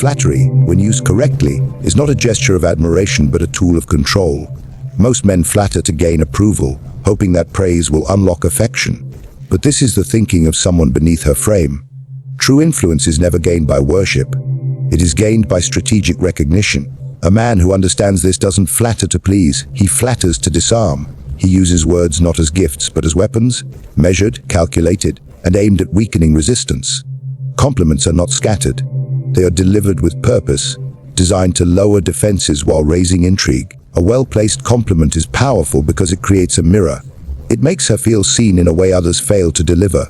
Flattery, when used correctly, is not a gesture of admiration but a tool of control. Most men flatter to gain approval, hoping that praise will unlock affection. But this is the thinking of someone beneath her frame. True influence is never gained by worship. It is gained by strategic recognition. A man who understands this doesn't flatter to please, he flatters to disarm. He uses words not as gifts but as weapons, measured, calculated, and aimed at weakening resistance. Compliments are not scattered. They are delivered with purpose, designed to lower defenses while raising intrigue. A well-placed compliment is powerful because it creates a mirror. It makes her feel seen in a way others fail to deliver.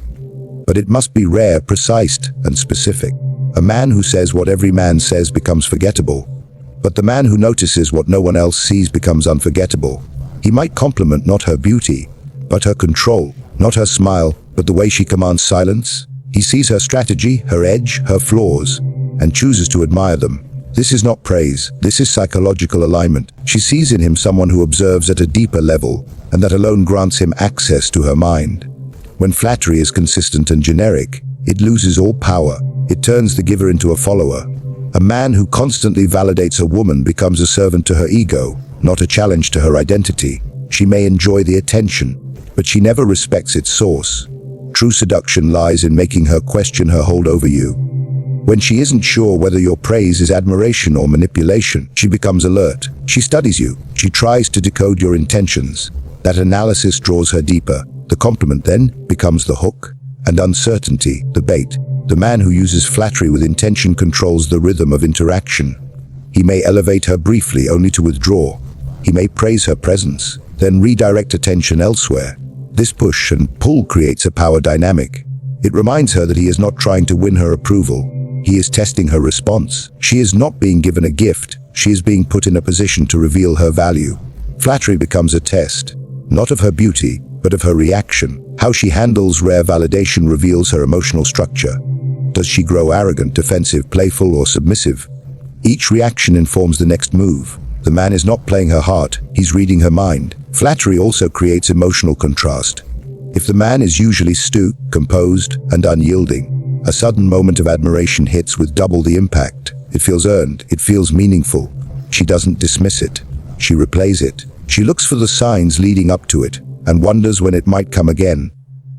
But it must be rare, precise, and specific. A man who says what every man says becomes forgettable. But the man who notices what no one else sees becomes unforgettable. He might compliment not her beauty, but her control, not her smile, but the way she commands silence. He sees her strategy, her edge, her flaws, and chooses to admire them. This is not praise, this is psychological alignment. She sees in him someone who observes at a deeper level, and that alone grants him access to her mind. When flattery is consistent and generic, it loses all power. It turns the giver into a follower. A man who constantly validates a woman becomes a servant to her ego, not a challenge to her identity. She may enjoy the attention, but she never respects its source. True seduction lies in making her question her hold over you. When she isn't sure whether your praise is admiration or manipulation, she becomes alert. She studies you. She tries to decode your intentions. That analysis draws her deeper. The compliment then becomes the hook, and uncertainty, the bait. The man who uses flattery with intention controls the rhythm of interaction. He may elevate her briefly only to withdraw. He may praise her presence, then redirect attention elsewhere. This push and pull creates a power dynamic. It reminds her that he is not trying to win her approval. He is testing her response. She is not being given a gift. She is being put in a position to reveal her value. Flattery becomes a test, not of her beauty, but of her reaction. How she handles rare validation reveals her emotional structure. Does she grow arrogant, defensive, playful, or submissive? Each reaction informs the next move. The man is not playing her heart, he's reading her mind. Flattery also creates emotional contrast. If the man is usually stoic, composed, and unyielding, a sudden moment of admiration hits with double the impact. It feels earned, it feels meaningful. She doesn't dismiss it. She replays it. She looks for the signs leading up to it, and wonders when it might come again.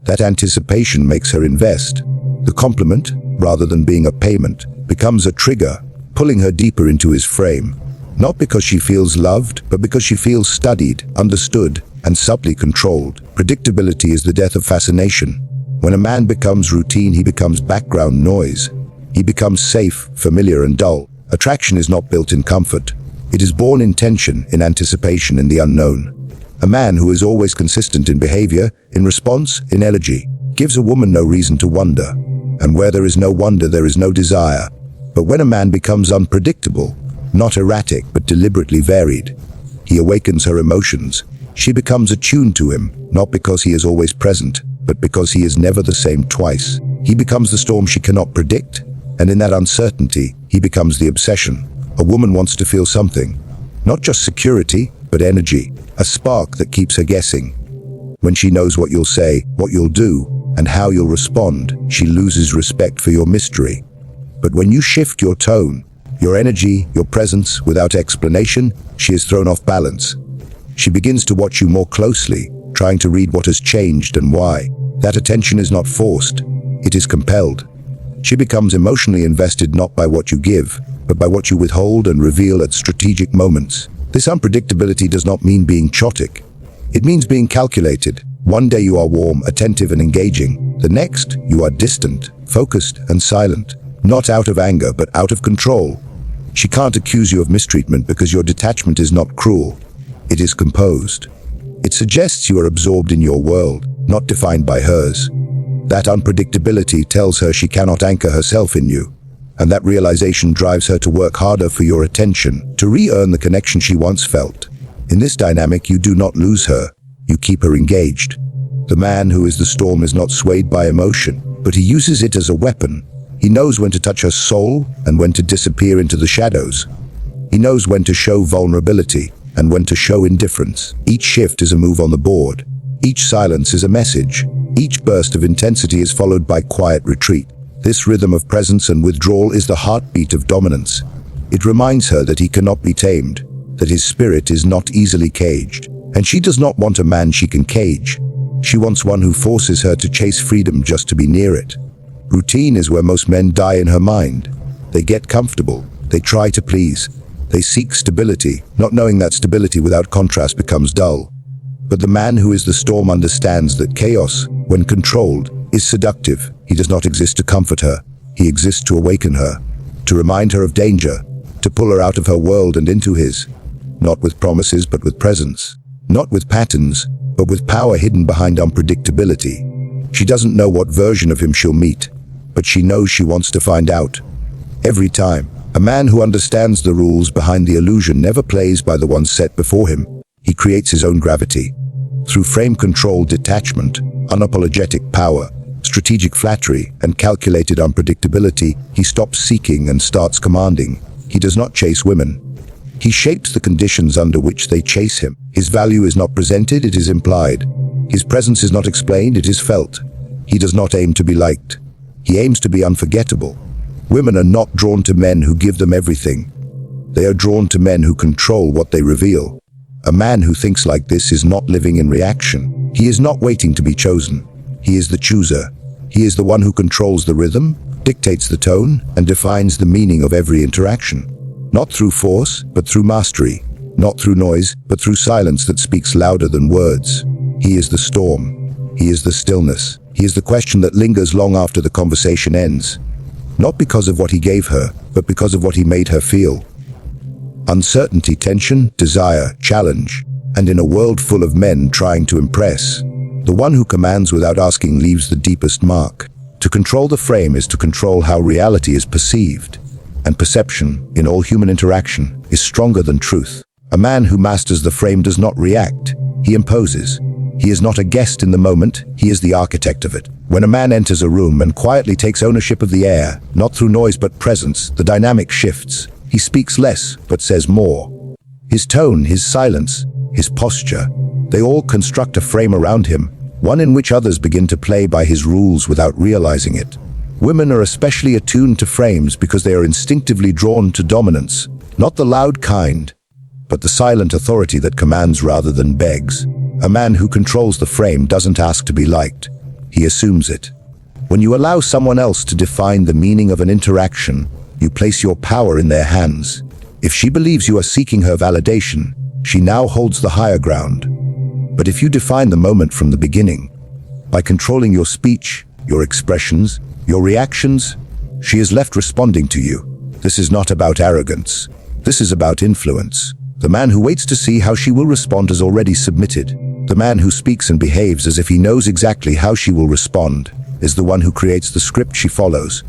That anticipation makes her invest. The compliment, rather than being a payment, becomes a trigger, pulling her deeper into his frame. Not because she feels loved, but because she feels studied, understood, and subtly controlled. Predictability is the death of fascination. When a man becomes routine, he becomes background noise. He becomes safe, familiar, and dull. Attraction is not built in comfort. It is born in tension, in anticipation, in the unknown. A man who is always consistent in behavior, in response, in energy, gives a woman no reason to wonder. And where there is no wonder, there is no desire. But when a man becomes unpredictable, not erratic but deliberately varied, he awakens her emotions. She becomes attuned to him, not because he is always present, but because he is never the same twice. He becomes the storm she cannot predict, and in that uncertainty, he becomes the obsession. A woman wants to feel something, not just security, but energy, a spark that keeps her guessing. When she knows what you'll say, what you'll do, and how you'll respond, she loses respect for your mystery. But when you shift your tone, your energy, your presence, without explanation, she is thrown off balance. She begins to watch you more closely, trying to read what has changed and why. That attention is not forced, it is compelled. She becomes emotionally invested not by what you give, but by what you withhold and reveal at strategic moments. This unpredictability does not mean being chotic. It means being calculated. One day you are warm, attentive, and engaging. The next, you are distant, focused, and silent. Not out of anger, but out of control. She can't accuse you of mistreatment because your detachment is not cruel. It is composed. It suggests you are absorbed in your world, not defined by hers. That unpredictability tells her she cannot anchor herself in you, and that realization drives her to work harder for your attention, to re-earn the connection she once felt. In this dynamic, you do not lose her, you keep her engaged. The man who is the storm is not swayed by emotion, but he uses it as a weapon. He knows when to touch her soul and when to disappear into the shadows. He knows when to show vulnerability and when to show indifference. Each shift is a move on the board. Each silence is a message. Each burst of intensity is followed by quiet retreat. This rhythm of presence and withdrawal is the heartbeat of dominance. It reminds her that he cannot be tamed, that his spirit is not easily caged. And she does not want a man she can cage. She wants one who forces her to chase freedom just to be near it. Routine is where most men die in her mind. They get comfortable. They try to please. They seek stability, not knowing that stability without contrast becomes dull. But the man who is the storm understands that chaos, when controlled, is seductive. He does not exist to comfort her. He exists to awaken her, to remind her of danger, to pull her out of her world and into his. Not with promises, but with presence. Not with patterns, but with power hidden behind unpredictability. She doesn't know what version of him she'll meet, but she knows she wants to find out. Every time, a man who understands the rules behind the illusion never plays by the ones set before him. He creates his own gravity. Through frame-controlled detachment, unapologetic power, strategic flattery, and calculated unpredictability, he stops seeking and starts commanding. He does not chase women. He shapes the conditions under which they chase him. His value is not presented, it is implied. His presence is not explained, it is felt. He does not aim to be liked. He aims to be unforgettable. Women are not drawn to men who give them everything. They are drawn to men who control what they reveal. A man who thinks like this is not living in reaction. He is not waiting to be chosen. He is the chooser. He is the one who controls the rhythm, dictates the tone, and defines the meaning of every interaction. Not through force, but through mastery. Not through noise, but through silence that speaks louder than words. He is the storm. He is the stillness. He is the question that lingers long after the conversation ends. Not because of what he gave her, but because of what he made her feel. Uncertainty, tension, desire, challenge. And in a world full of men trying to impress, the one who commands without asking leaves the deepest mark. To control the frame is to control how reality is perceived. And perception, in all human interaction, is stronger than truth. A man who masters the frame does not react. He imposes. He is not a guest in the moment, he is the architect of it. When a man enters a room and quietly takes ownership of the air, not through noise but presence, the dynamic shifts. He speaks less, but says more. His tone, his silence, his posture, they all construct a frame around him, one in which others begin to play by his rules without realizing it. Women are especially attuned to frames because they are instinctively drawn to dominance, not the loud kind, but the silent authority that commands rather than begs. A man who controls the frame doesn't ask to be liked. He assumes it. When you allow someone else to define the meaning of an interaction, you place your power in their hands. If she believes you are seeking her validation, she now holds the higher ground. But if you define the moment from the beginning, by controlling your speech, your expressions, your reactions, she is left responding to you. This is not about arrogance. This is about influence. The man who waits to see how she will respond has already submitted. The man who speaks and behaves as if he knows exactly how she will respond is the one who creates the script she follows.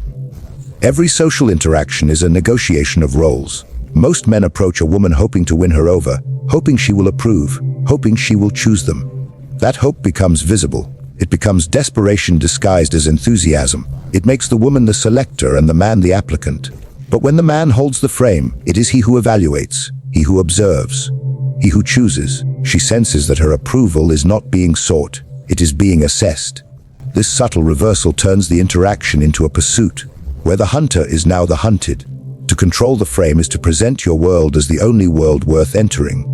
Every social interaction is a negotiation of roles. Most men approach a woman hoping to win her over, hoping she will approve, hoping she will choose them. That hope becomes visible. It becomes desperation disguised as enthusiasm. It makes the woman the selector and the man the applicant. But when the man holds the frame, it is he who evaluates, he who observes, he who chooses. She senses that her approval is not being sought, it is being assessed. This subtle reversal turns the interaction into a pursuit, where the hunter is now the hunted. To control the frame is to present your world as the only world worth entering.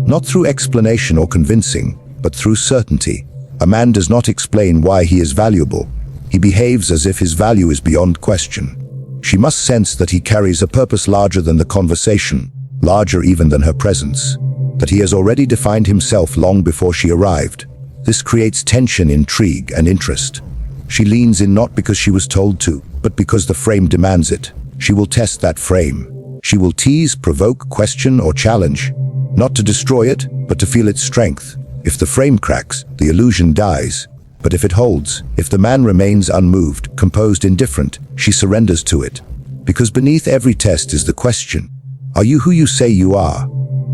Not through explanation or convincing, but through certainty. A man does not explain why he is valuable. He behaves as if his value is beyond question. She must sense that he carries a purpose larger than the conversation, larger even than her presence, that he has already defined himself long before she arrived. This creates tension, intrigue, and interest. She leans in not because she was told to, but because the frame demands it. She will test that frame. She will tease, provoke, question, or challenge, not to destroy it, but to feel its strength. If the frame cracks, the illusion dies. But if it holds, if the man remains unmoved, composed, indifferent, she surrenders to it. Because beneath every test is the question, are you who you say you are?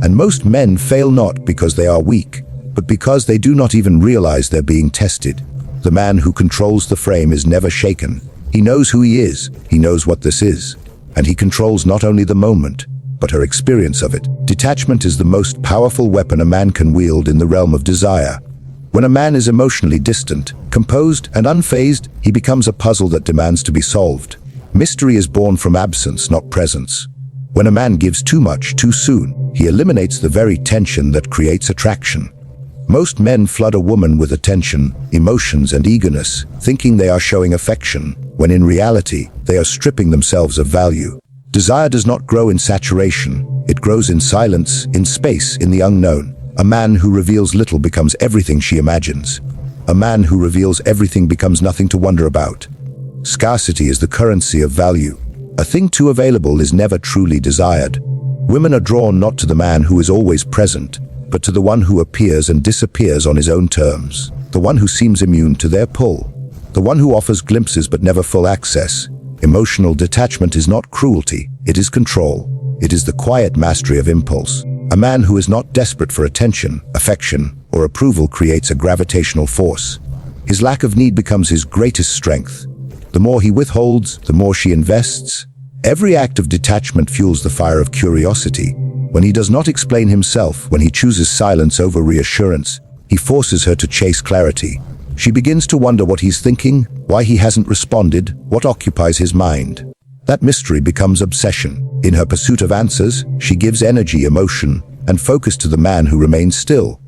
And most men fail not because they are weak, but because they do not even realize they're being tested. The man who controls the frame is never shaken. He knows who he is, he knows what this is, and he controls not only the moment, but her experience of it. Detachment is the most powerful weapon a man can wield in the realm of desire. When a man is emotionally distant, Composed and unfazed, he becomes a puzzle that demands to be solved. Mystery is born from absence, not presence. When a man gives too much too soon, he eliminates the very tension that creates attraction. Most men flood a woman with attention, emotions, and eagerness, thinking they are showing affection, when in reality, they are stripping themselves of value. Desire does not grow in saturation. It grows in silence, in space, in the unknown. A man who reveals little becomes everything she imagines. A man who reveals everything becomes nothing to wonder about. Scarcity is the currency of value. A thing too available is never truly desired. Women are drawn not to the man who is always present, but to the one who appears and disappears on his own terms, the one who seems immune to their pull, the one who offers glimpses but never full access. Emotional detachment is not cruelty, it is control. It is the quiet mastery of impulse. A man who is not desperate for attention, affection, or approval creates a gravitational force. His lack of need becomes his greatest strength. The more he withholds, the more she invests. Every act of detachment fuels the fire of curiosity. When he does not explain himself, when he chooses silence over reassurance, he forces her to chase clarity. She begins to wonder what he's thinking, why he hasn't responded, what occupies his mind. That mystery becomes obsession. In her pursuit of answers, she gives energy, emotion, and focus to the man who remains still.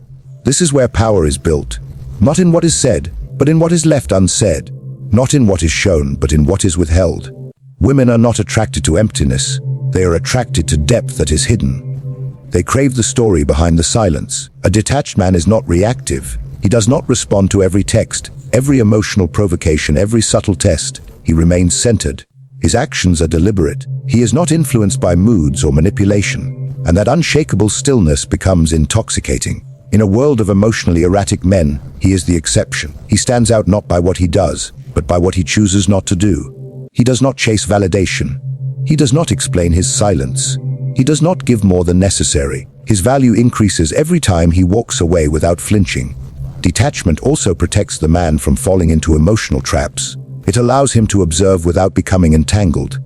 This is where power is built, not in what is said, but in what is left unsaid. Not in what is shown, but in what is withheld. Women are not attracted to emptiness. They are attracted to depth that is hidden. They crave the story behind the silence. A detached man is not reactive. He does not respond to every text, every emotional provocation, every subtle test. He remains centered. His actions are deliberate. He is not influenced by moods or manipulation. And that unshakable stillness becomes intoxicating. In a world of emotionally erratic men, he is the exception. He stands out not by what he does, but by what he chooses not to do. He does not chase validation. He does not explain his silence. He does not give more than necessary. His value increases every time he walks away without flinching. Detachment also protects the man from falling into emotional traps. It allows him to observe without becoming entangled.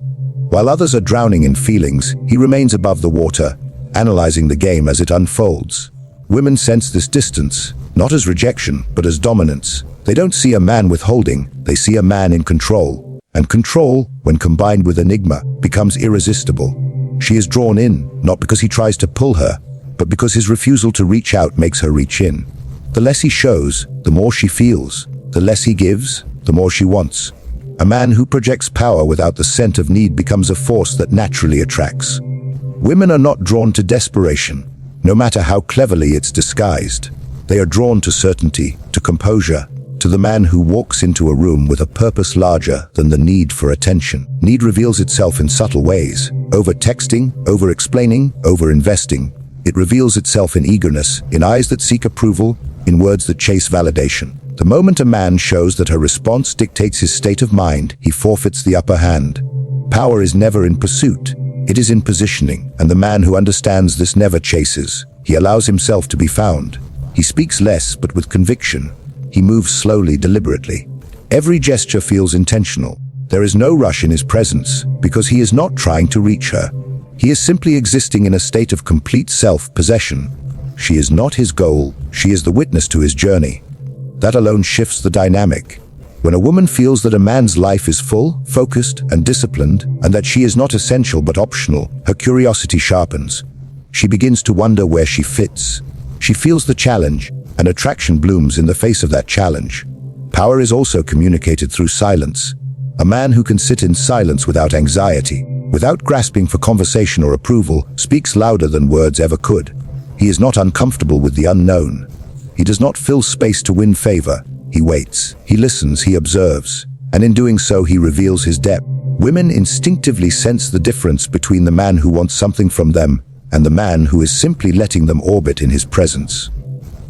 While others are drowning in feelings, he remains above the water, analyzing the game as it unfolds. Women sense this distance, not as rejection, but as dominance. They don't see a man withholding, they see a man in control. And control, when combined with enigma, becomes irresistible. She is drawn in, not because he tries to pull her, but because his refusal to reach out makes her reach in. The less he shows, the more she feels. The less he gives, the more she wants. A man who projects power without the scent of need becomes a force that naturally attracts. Women are not drawn to desperation, no matter how cleverly it's disguised. They are drawn to certainty, to composure, to the man who walks into a room with a purpose larger than the need for attention. Need reveals itself in subtle ways. Over-texting, over-explaining, over-investing. It reveals itself in eagerness, in eyes that seek approval, in words that chase validation. The moment a man shows that her response dictates his state of mind, he forfeits the upper hand. Power is never in pursuit. It is in positioning, and the man who understands this never chases. He allows himself to be found. He speaks less, but with conviction. He moves slowly, deliberately. Every gesture feels intentional. There is no rush in his presence, because he is not trying to reach her. He is simply existing in a state of complete self-possession. She is not his goal, she is the witness to his journey. That alone shifts the dynamic. When a woman feels that a man's life is full, focused, and disciplined, and that she is not essential but optional, her curiosity sharpens. She begins to wonder where she fits. She feels the challenge, and attraction blooms in the face of that challenge. Power is also communicated through silence. A man who can sit in silence without anxiety, without grasping for conversation or approval, speaks louder than words ever could. He is not uncomfortable with the unknown. He does not fill space to win favor. He waits, he listens, he observes, and in doing so he reveals his depth. Women instinctively sense the difference between the man who wants something from them and the man who is simply letting them orbit in his presence.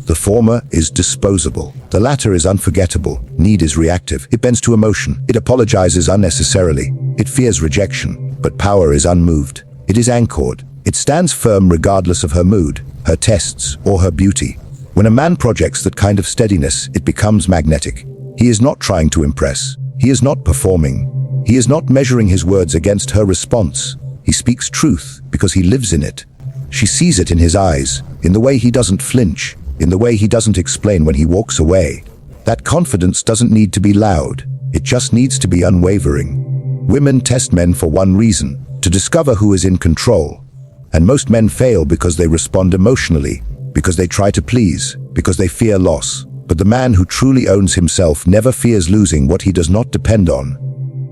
The former is disposable. The latter is unforgettable. Need is reactive. It bends to emotion. It apologizes unnecessarily. It fears rejection. But power is unmoved. It is anchored. It stands firm regardless of her mood, her tests, or her beauty. When a man projects that kind of steadiness, it becomes magnetic. He is not trying to impress. He is not performing. He is not measuring his words against her response. He speaks truth because he lives in it. She sees it in his eyes, in the way he doesn't flinch, in the way he doesn't explain when he walks away. That confidence doesn't need to be loud, it just needs to be unwavering. Women test men for one reason, to discover who is in control. And most men fail because they respond emotionally, because they try to please, because they fear loss. But the man who truly owns himself never fears losing what he does not depend on.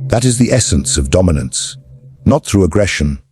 That is the essence of dominance. Not through aggression,